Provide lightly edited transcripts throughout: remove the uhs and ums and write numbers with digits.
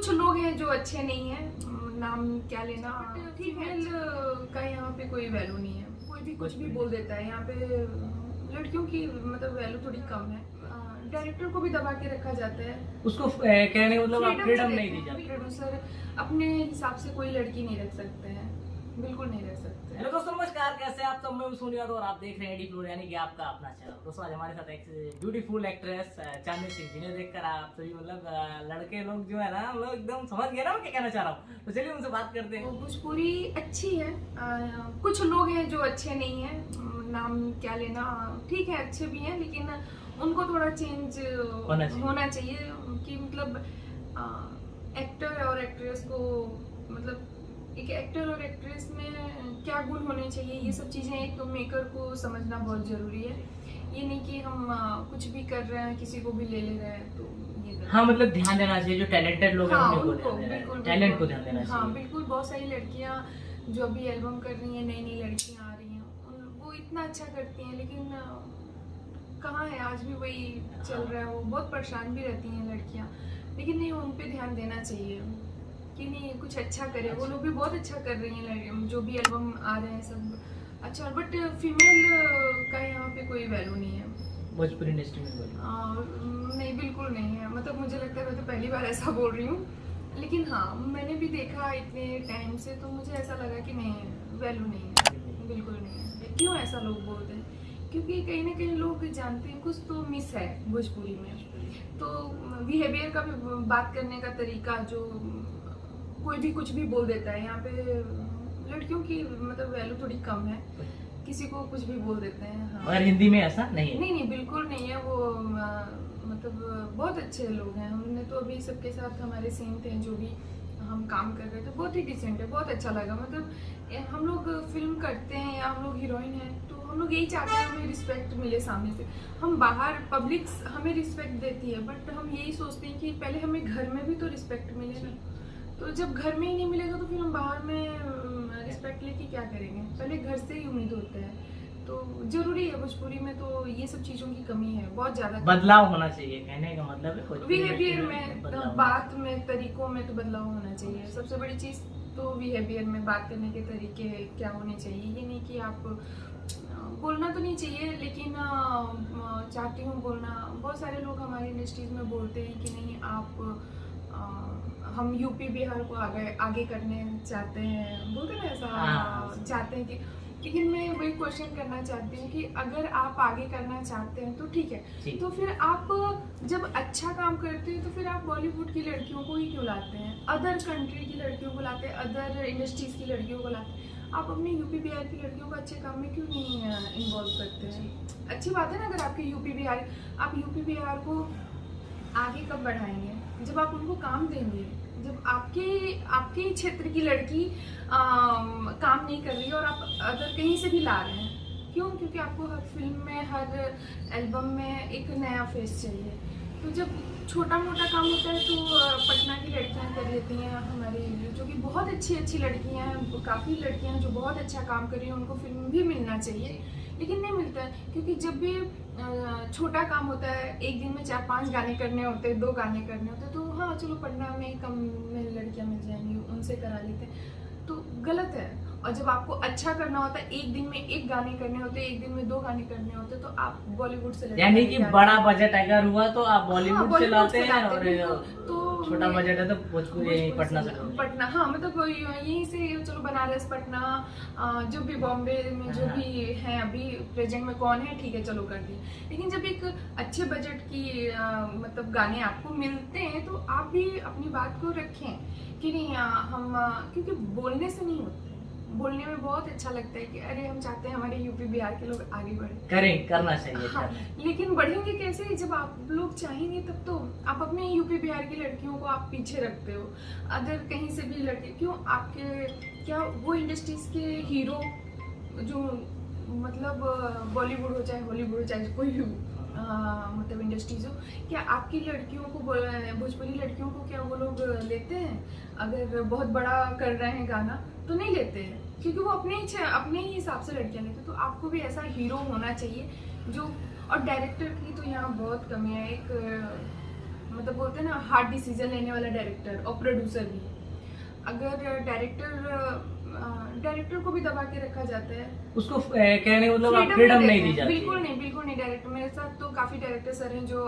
कुछ लोग हैं जो अच्छे नहीं हैं, नाम क्या लेना। फीमेल का यहाँ पे कोई वैल्यू नहीं है, कोई भी कुछ भी बोल देता है। यहाँ पे लड़कियों की मतलब वैल्यू थोड़ी कम है। डायरेक्टर को भी दबा के रखा जाता है, उसको कहने मतलब आप फ्रीडम नहीं दी जाती। प्रोड्यूसर अपने हिसाब से कोई लड़की नहीं रख सकते हैं, बिल्कुल नहीं रख सकते। हेलो दोस्तों, नमस्कार। कैसे आप सब? मैं सोनिया और आप देख रहे हैं डी फ्लोर, यानी कि आपका अपना चैनल। दोस्तों आज हमारे साथ एक ब्यूटीफुल एक्ट्रेस चांदनी सिंह, जिन्हें देखकर आप सभी मतलब लड़के लोग जो है ना, लोग एकदम समझ गए ना मैं क्या कहना चाह रहा हूँ। तो चलिए उनसे बात करते हैं। भोजपुरी अच्छी है, कुछ लोग हैं जो अच्छे नहीं हैं, नाम क्या लेना। ठीक है, अच्छे भी हैं, लेकिन उनको थोड़ा चेंज होना चाहिए कि मतलब एक्टर और एक्ट्रेस को मतलब एक एक्टर और एक्ट्रेस में क्या गुण होने चाहिए, ये सब चीज़ें एक मेकर को समझना बहुत ज़रूरी है। ये नहीं कि हम कुछ भी कर रहे हैं, किसी को भी ले रहे हैं तो ये हाँ, मतलब ध्यान देना चाहिए जो टैलेंटेड लोग हैं उनको बिल्कुल टैलेंट को ध्यान देना चाहिए। हाँ बिल्कुल, बहुत सारी लड़कियाँ जो अभी एल्बम कर रही हैं, नई नई लड़कियाँ आ रही हैं, वो इतना अच्छा करती हैं, लेकिन कहाँ है, आज भी वही चल रहा है। वो बहुत परेशान भी रहती हैं लड़कियाँ, लेकिन नहीं, उन पे ध्यान देना चाहिए कि नहीं कुछ अच्छा करे। वो लोग भी बहुत अच्छा कर रही हैं, जो भी एल्बम आ रहे हैं सब अच्छा। बट फीमेल का यहाँ पे कोई वैल्यू नहीं है भोजपुरी इंडस्ट्री में। नहीं, बिल्कुल नहीं है। मतलब मुझे लगता है मैं तो पहली बार ऐसा बोल रही हूँ, लेकिन हाँ मैंने भी देखा इतने टाइम से, तो मुझे ऐसा लगा कि नहीं, वैल्यू नहीं है, बिल्कुल नहीं है। क्यों ऐसा लोग बोलते हैं? क्योंकि कहीं ना कहीं लोग जानते हैं कुछ तो मिस है भोजपुरी में। तो बिहेवियर का भी, बात करने का तरीका, जो कोई भी कुछ भी बोल देता है। यहाँ पे लड़कियों की मतलब वैल्यू थोड़ी कम है, किसी को कुछ भी बोल देते हैं। हाँ, और हिंदी में ऐसा नहीं है? नहीं, बिल्कुल नहीं है। वो मतलब बहुत अच्छे लोग हैं। हमने तो अभी सबके साथ, हमारे सीन थे जो भी हम काम कर रहे थे, बहुत ही डिसेंट है, बहुत अच्छा लगा। मतलब हम लोग फिल्म करते हैं या हम लोग हीरोइन हैं, तो हम लोग यही चाहते हैं हमें रिस्पेक्ट मिले सामने से। हम बाहर पब्लिक हमें रिस्पेक्ट देती है, बट हम यही सोचते हैं कि पहले हमें घर में भी तो रिस्पेक्ट मिले ना। तो जब घर में ही नहीं मिलेगा तो फिर हम बाहर में रिस्पेक्ट लेके क्या करेंगे? पहले घर से ही उम्मीद होता है। तो जरूरी है भोजपुरी में, तो ये सब चीजों की कमी है, बहुत ज्यादा बदलाव होना चाहिए, कहने का मतलब है बिहेवियर में, बात में, तरीकों में तो बदलाव होना चाहिए। सबसे बड़ी चीज तो बिहेवियर में, बात करने के तरीके क्या होने चाहिए। ये नहीं कि आप बोलना तो नहीं चाहिए, लेकिन चाहती हूँ बोलना। बहुत सारे लोग हमारी इंडस्ट्रीज में बोलते हैं कि नहीं, आप हम यूपी बिहार को आगे करने चाहते हैं, बोलते हैं ना ऐसा, चाहते हैं कि। लेकिन मैं वही क्वेश्चन करना चाहती हूँ कि अगर आप आगे करना चाहते हैं तो ठीक है, तो फिर आप जब अच्छा काम करते हैं तो फिर आप बॉलीवुड की लड़कियों को ही क्यों लाते हैं, अदर कंट्री की लड़कियों को लाते हैं, अदर इंडस्ट्रीज की लड़कियों को लाते हैं? आप अपने यूपी बिहार की लड़कियों को अच्छे काम में क्यों नहीं इन्वॉल्व करते हैं? अच्छी बात है ना, अगर आपके आप यूपी बिहार को आगे कब बढ़ाएंगे? जब आप उनको काम देंगे, जब आपके क्षेत्र की लड़की काम नहीं कर रही है और आप अगर कहीं से भी ला रहे हैं, क्यों? क्योंकि आपको हर फिल्म में, हर एल्बम में एक नया फेस चाहिए। तो जब छोटा मोटा काम होता है तो पटना की लड़कियां कर लेती हैं, हमारी जो कि बहुत अच्छी लड़कियां हैं, काफ़ी लड़कियां जो बहुत अच्छा काम कर रही हैं, उनको फिल्म भी मिलना चाहिए, लेकिन नहीं मिलता है। क्योंकि जब भी छोटा काम होता है, एक दिन में 4-5 गाने करने होते हैं, 2 गाने करने होते हैं, तो हाँ चलो पटना में कम में लड़कियां मिल जाएंगी, उनसे करा लेते हैं, तो गलत है। और जब आपको अच्छा करना होता है, एक दिन में 1 गाने करने होते हैं, एक दिन में 2 गाने करने होते हैं, तो आप बॉलीवुड से, यानी कि बड़ा बजट अगर हुआ तो आप बॉलीवुड से लाते हैं, और तो छोटा बजट है तो भोजपुरी पटना से। पटना, हाँ मतलब यहीं से चलो, बनारस, पटना, जो भी बॉम्बे में जो भी हैं अभी प्रेजेंट में कौन है, ठीक है चलो कर दिए। लेकिन जब एक अच्छे बजट की मतलब गाने आपको मिलते हैं, तो आप भी अपनी बात को रखें कि नहीं, हम क्योंकि बोलने से नहीं होते, बोलने में बहुत अच्छा लगता है कि अरे हम चाहते हैं हमारे यूपी बिहार के लोग आगे बढ़े, करना चाहिए। हाँ, लेकिन बढ़ेंगे कैसे? जब आप लोग चाहेंगे तब तो। आप अपने यूपी बिहार की लड़कियों को आप पीछे रखते हो, अदर कहीं से भी लड़के क्यों? आपके क्या वो इंडस्ट्रीज के हीरो जो मतलब बॉलीवुड हो चाहे हॉलीवुड हो चाहे कोई भी मतलब इंडस्ट्रीज हो, क्या आपकी लड़कियों को, भोजपुरी लड़कियों को क्या वो लोग लेते हैं? अगर बहुत बड़ा कर रहे हैं गाना तो नहीं लेते हैं, क्योंकि वो अपने ही हिसाब से लड़कियां लेते हैं। तो आपको भी ऐसा हीरो होना चाहिए जो। और डायरेक्टर की तो यहाँ बहुत कमी है। एक मतलब बोलते हैं ना हार्ड डिसीजन लेने वाला डायरेक्टर और प्रोड्यूसर भी। अगर डायरेक्टर को भी दबा के रखा जाता है, उसको कहने का मतलब आप freedom फ्रीडम देते नहीं हैं। दी जाती है। बिल्कुल नहीं डायरेक्टर, मेरे साथ तो काफी डायरेक्टर सर हैं जो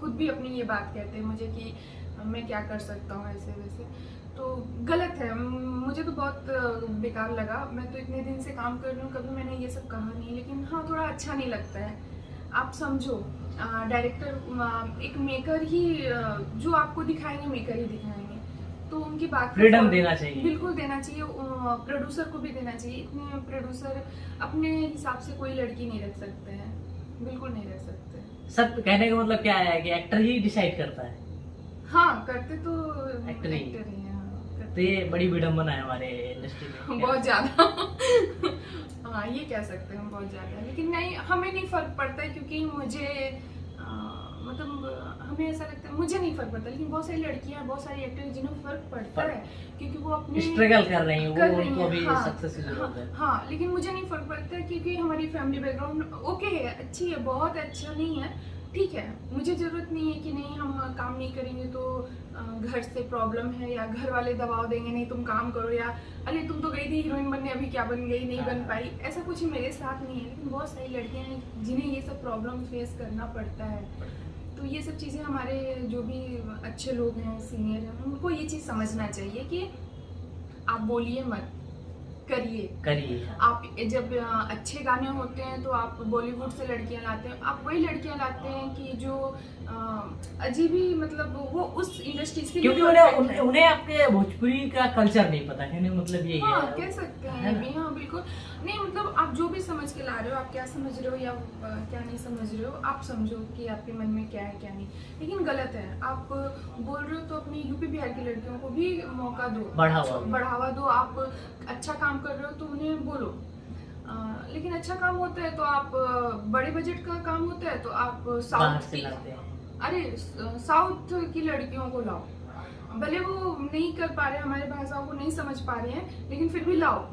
खुद भी अपनी ये बात कहते हैं मुझे कि मैं क्या कर सकता हूँ ऐसे वैसे, तो गलत है। मुझे तो बहुत बेकार लगा। मैं तो इतने दिन से काम कर रही हूँ, कभी मैंने ये सब कहा नहीं, लेकिन हाँ थोड़ा अच्छा नहीं लगता है। आप समझो डायरेक्टर एक मेकर ही जो आपको दिखाएंगे मेकर ही दिखाएंगे, तो उनकी बात फ्रीडम देना चाहिए। बिल्कुल देना चाहिए। प्रोड्यूसर को भी देना चाहिए। इतने प्रोड्यूसर अपने हिसाब से कोई लड़की नहीं रख सकते हैं, बिल्कुल नहीं रख सकते। सब कहने का मतलब क्या है कि एक्टर ही डिसाइड करता है। हाँ करते तो एक्टर ही। एक्टर ही हैं, हाँ, तो करते। ये बड़ी विडम्बना है हमारे इंडस्ट्री में। बहुत ज्यादा हाँ ये कह सकते हैं बहुत ज्यादा, लेकिन नहीं हमें नहीं फर्क पड़ता है, क्योंकि मुझे मतलब हमें ऐसा लगता है, मुझे नहीं फर्क पड़ता, लेकिन बहुत सारी लड़कियां बहुत सारी एक्टर जिन्हें फर्क पड़ता है, क्योंकि वो अपने स्ट्रगल कर रही हैं, कर वो रही उनको हैं, अभी हाँ, सक्सेस की जरूरत है। हाँ लेकिन मुझे नहीं फर्क पड़ता है, क्योंकि हमारी फैमिली बैकग्राउंड ओके है, अच्छी है, बहुत अच्छा नहीं है, ठीक है। मुझे जरूरत नहीं है कि नहीं हम काम नहीं करेंगे तो घर से प्रॉब्लम है, या घर वाले दबाव देंगे नहीं तुम काम करो, या अरे तुम तो गई थी हीरोइन बनने अभी क्या बन गई, नहीं बन पाई, ऐसा कुछ मेरे साथ नहीं है। लेकिन बहुत सारी लड़कियां हैं जिन्हें ये सब प्रॉब्लम फेस करना पड़ता है, तो ये सब चीज़ें हमारे जो भी अच्छे लोग हैं सीनियर हैं उनको ये चीज़ समझना चाहिए कि आप बोलिए मत, करिए। आप जब अच्छे गाने होते हैं तो आप बॉलीवुड से लड़कियां लाते हैं, आप वही लड़कियां लाते हैं कि जो अजीब ही मतलब वो उस इंडस्ट्री से, क्योंकि उन्हें आपके भोजपुरी का कल्चर नहीं पता, कहने का मतलब यही हाँ है। कह सकते हैं भी, हाँ बिल्कुल नहीं, मतलब आप जो भी समझ के ला रहे हो, आप क्या समझ रहे हो या क्या नहीं समझ रहे हो, आप समझो कि आपके मन में क्या है क्या नहीं, लेकिन गलत है। आप बोल रहे हो तो अपनी यूपी बिहार की लड़कियों को भी मौका दो, बढ़ावा दो। आप अच्छा काम कर रहे हो तो उन्हें बोलो, लेकिन अच्छा काम होता है तो आप बड़े बजट का काम होता है तो आप साउथ की, अरे साउथ की लड़कियों को लाओ, भले वो नहीं कर पा रहे, हमारे भाषाओं को नहीं समझ पा रहे हैं, लेकिन फिर भी लाओ।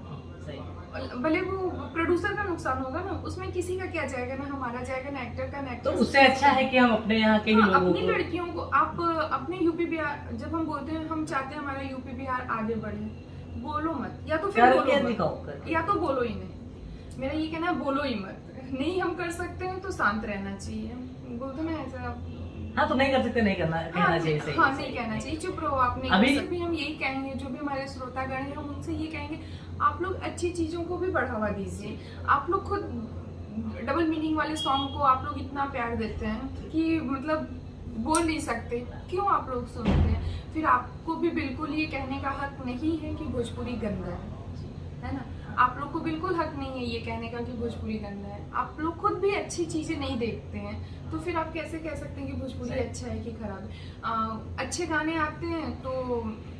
भले वो प्रोड्यूसर का नुकसान होगा ना, उसमें किसी का क्या जाएगा, ना हमारा जाएगा, ना एक्टर का, ना एक्टर। तो उससे अच्छा है कि हम अपने यहाँ के ही लोगों अपनी लड़कियों को, आप अपने यूपी बिहार, जब हम बोलते हैं हम चाहते हैं हमारा यूपी बिहार आगे बढ़े, बोलो मत, या तो फिर बोलो मत, या तो बोलो ही नहीं। मेरा ये कहना है बोलो ही मत, नहीं हम कर सकते हैं तो शांत रहना चाहिए, बोलते ना ऐसा। हाँ तो नहीं कर सकते, नहीं कहना चाहिए, सही। हाँ नहीं कहना चाहिए, चुप रहो आप, नहीं कर सकते। हम यही कहेंगे, जो भी हमारे श्रोतागण हैं हम उनसे ये कहेंगे, आप लोग अच्छी चीजों को भी बढ़ावा दीजिए। आप लोग खुद डबल मीनिंग वाले सॉन्ग को आप लोग इतना प्यार देते हैं कि मतलब बोल नहीं सकते, क्यों आप लोग सुनते हैं? फिर आपको भी बिल्कुल ये कहने का हक नहीं है कि भोजपुरी गंदा है ना? आप लोग को बिल्कुल हक नहीं है ये कहने का कि भोजपुरी गंदा है। आप लोग खुद भी अच्छी चीजें नहीं देखते हैं, तो फिर आप कैसे कह सकते हैं कि भोजपुरी अच्छा है कि खराब है? अच्छे गाने आते हैं तो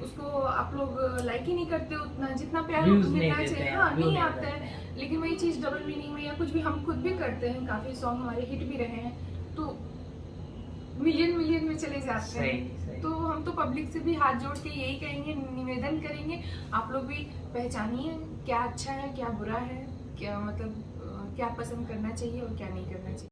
उसको आप लोग लाइक ही नहीं करते उतना जितना प्यार मिलना चाहिए। हाँ नहीं आता है, लेकिन वही चीज डबल मीनिंग में या कुछ भी हम खुद भी करते हैं, काफी सॉन्ग हमारे हिट भी रहे हैं तो मिलियन में चले जाते हैं। तो हम तो पब्लिक से भी हाथ जोड़ के यही कहेंगे, निवेदन करेंगे, आप लोग भी पहचानिए क्या अच्छा है क्या बुरा है, क्या मतलब क्या पसंद करना चाहिए और क्या नहीं करना चाहिए।